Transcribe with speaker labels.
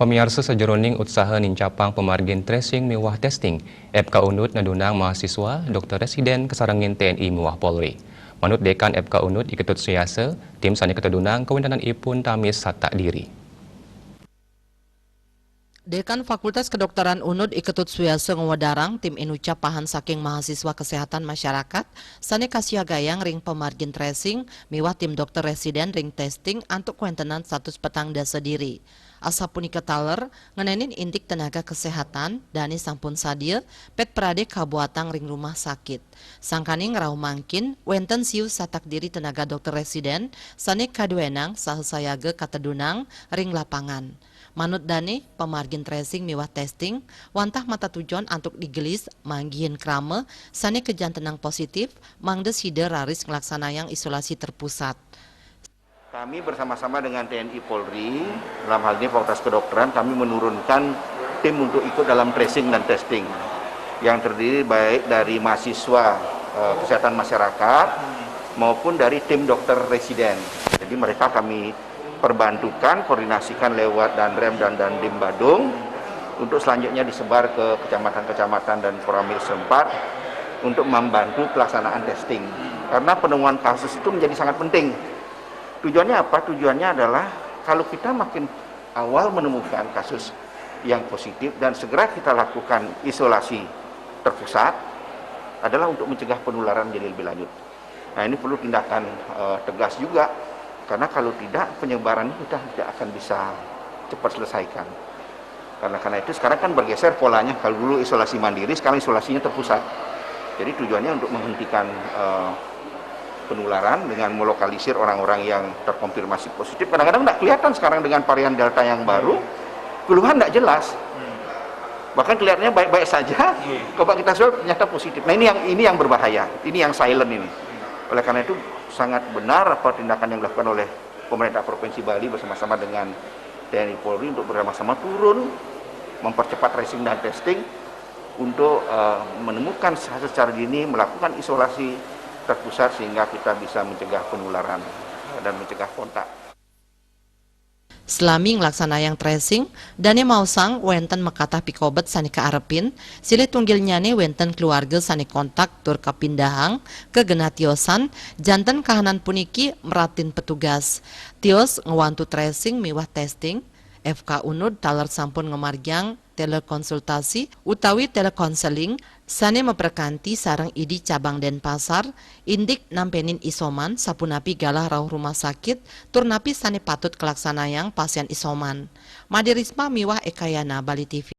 Speaker 1: Pemirsa sejeroning usaha nincapang pemargin tracing miwah testing, FK Unut nadunang mahasiswa Dr. Residen kesarangin TNI miwah Polri. Manut Dekan FK Unut Iketut Suyase, tim sani ketadunang kewenangan ipun tamis satak diri.
Speaker 2: Dekan Fakultas Kedokteran Unut Iketut Suyase ngewadarang tim inuca pahan saking mahasiswa kesehatan masyarakat sane kasiagayang ring pemargin tracing miwah tim dokter residen ring testing antuk kuentenan status petang dasa diri. Asa punika taler ngenenin intik tenaga kesehatan dani sampun sadia pet perade kabuatang ring rumah sakit. Sangkani ngerau mangkin wenten siu satak diri tenaga dokter residen sane kaduenang sahesayaga katedunang ring lapangan. Manut Dani, pemargin tracing miwah testing, wantah mata tujuan antuk digelis, manggihin krame, sane kejantenang positif, mangdes hide raris ngelaksanayang isolasi terpusat.
Speaker 3: Kami bersama-sama dengan TNI Polri, dalam hal ini Fakultas Kedokteran, kami menurunkan tim untuk ikut dalam tracing dan testing, yang terdiri baik dari mahasiswa kesehatan masyarakat, maupun dari tim dokter residen. Jadi mereka kami perbantukan, koordinasikan lewat Danrem dan Dandim Badung untuk selanjutnya disebar ke kecamatan-kecamatan dan koramil setempat untuk membantu pelaksanaan testing. Karena penemuan kasus itu menjadi sangat penting. Tujuannya apa? Tujuannya adalah kalau kita makin awal menemukan kasus yang positif dan segera kita lakukan isolasi terpusat adalah untuk mencegah penularan jadi lebih lanjut. Nah, ini perlu tindakan tegas juga. Karena kalau tidak, penyebaran kita tidak akan bisa cepat selesaikan. Karena itu sekarang kan bergeser polanya. Kalau dulu isolasi mandiri, sekarang isolasinya terpusat. Jadi tujuannya untuk menghentikan penularan dengan melokalisir orang-orang yang terkonfirmasi positif. Kadang-kadang tidak kelihatan sekarang dengan varian Delta yang baru, keluhan tidak jelas. Bahkan kelihatannya baik-baik saja, coba kita swab ternyata positif. Nah, ini yang berbahaya, ini yang silent ini. Oleh karena itu sangat benar apa tindakan yang dilakukan oleh pemerintah Provinsi Bali bersama-sama dengan TNI Polri untuk bersama-sama turun mempercepat tracing dan testing untuk menemukan secara dini, melakukan isolasi terpusat sehingga kita bisa mencegah penularan dan mencegah kontak.
Speaker 2: Selami ngelaksanayang tracing, dane mausang wenten mekatah pikobet sani kaarepin, sile tunggilnyane wenten keluarga sani kontak tur kapindahang ke genah tiosan, janten kahanan puniki meratin petugas. Tios ngewantu tracing miwah testing, FK Unut taler sampun ngemargyang telekonsultasi utawi telekonseling sane memperkanti sarang idi cabang Denpasar indik nampenin isoman sapunapi galah rauh rumah sakit turnapi sane patut kelaksanayang pasien isoman. Made Risma miwah Ekayana Bali TV.